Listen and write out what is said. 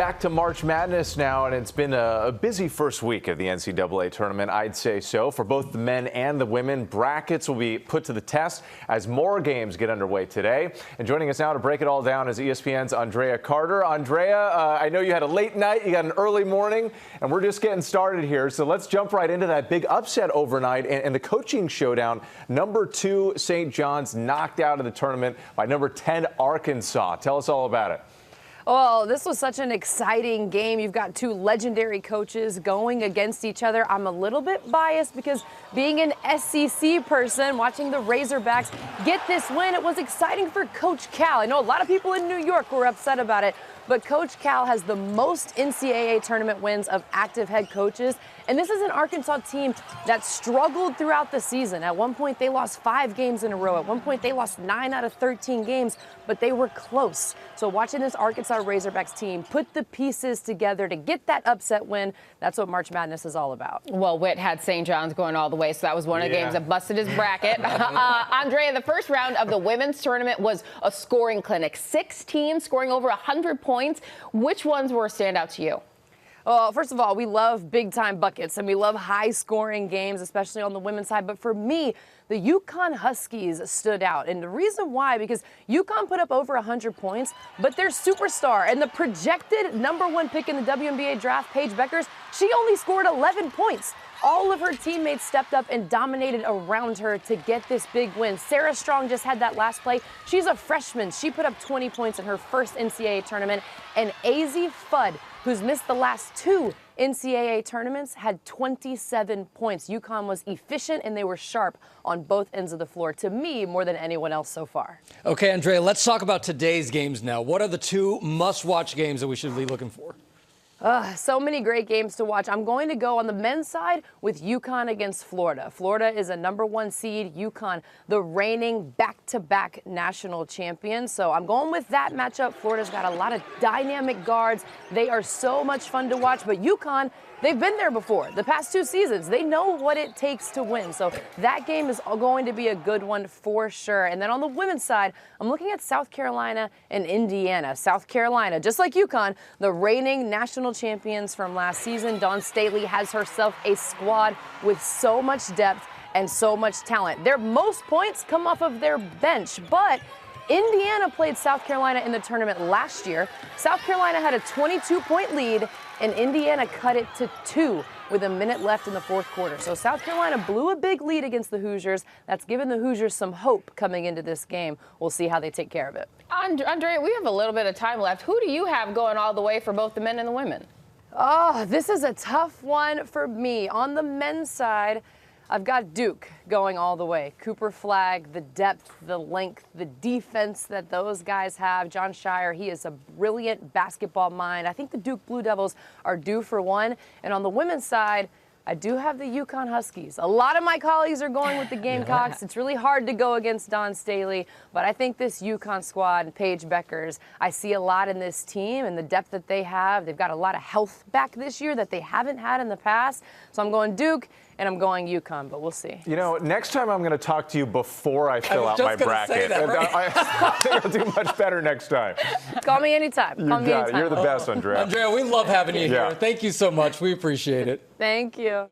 Back to March Madness now, and it's been a busy first week of the NCAA tournament, I'd say so. For both the men and the women, brackets will be put to the test as more games get underway today. And joining us now to break it all down is ESPN's Andraya Carter. Andraya, I know you had a late night, you got an early morning, and we're just getting started here. So let's jump right into that big upset overnight and the coaching showdown. Number 2 St. John's knocked out of the tournament by number 10 Arkansas. Tell us all about it. Well, this was such an exciting game. You've got two legendary coaches going against each other. I'm a little bit biased because being an SEC person, watching the Razorbacks get this win, it was exciting for Coach Cal. I know a lot of people in New York were upset about it, but Coach Cal has the most NCAA tournament wins of active head coaches. And this is an Arkansas team that struggled throughout the season. At one point, they lost 5 games in a row. At one point, they lost 9 out of 13 games, but they were close. So watching this Arkansas Razorbacks team put the pieces together to get that upset win, that's what March Madness is all about. Well, Witt had St. John's going all the way, so that was one of the games that busted his bracket. Andrea, the first round of the women's tournament was a scoring clinic. 6 teams scoring over 100 points. Which ones were a standout to you? Well, first of all, we love big-time buckets, and we love high-scoring games, especially on the women's side. But for me, the UConn Huskies stood out. And the reason why, because UConn put up over 100 points, but their superstar and the projected #1 pick in the WNBA draft, Paige Beckers, she only scored 11 points. All of her teammates stepped up and dominated around her to get this big win. Sarah Strong just had that last play. She's a freshman. She put up 20 points in her first NCAA tournament. And Azzi Fudd, who's missed the last 2 NCAA tournaments, had 27 points. UConn was efficient and they were sharp on both ends of the floor, to me, more than anyone else so far. Okay, Andrea, let's talk about today's games now. What are the 2 must-watch games that we should be looking for? So many great games to watch. I'm going to go on the men's side with UConn against Florida. Florida is a #1 seed. UConn, the reigning back-to-back national champion. So I'm going with that matchup. Florida's got a lot of dynamic guards. They are so much fun to watch. But UConn, they've been there before. The past 2 seasons, they know what it takes to win. So that game is going to be a good one for sure. And then on the women's side, I'm looking at South Carolina and Indiana. South Carolina, just like UConn, the reigning national champions from last season. Dawn Staley has herself a squad with so much depth and so much talent. Their most points come off of their bench, but Indiana played South Carolina in the tournament last year. South Carolina had a 22-point lead, and Indiana cut it to 2 with a minute left in the 4th quarter. So South Carolina blew a big lead against the Hoosiers. That's given the Hoosiers some hope coming into this game. We'll see how they take care of it. Andrea, we have a little bit of time left. Who do you have going all the way for both the men and the women? Oh, this is a tough one for me. On the men's side, I've got Duke going all the way. Cooper Flagg, the depth, the length, the defense that those guys have. John Shire, he is a brilliant basketball mind. I think the Duke Blue Devils are due for one. And on the women's side, I do have the UConn Huskies. A lot of my colleagues are going with the Gamecocks. It's really hard to go against Dawn Staley, but I think this UConn squad, Paige Beckers, I see a lot in this team and the depth that they have. They've got a lot of health back this year that they haven't had in the past. So I'm going Duke and I'm going UConn, but we'll see. You know, next time I'm going to talk to you before I fill out my bracket. That, right? I think I'll do much better next time. Call me anytime. Call me anytime. You're the best, Andrea. Andrea, we love having you here. Thank you so much. We appreciate it. Thank you.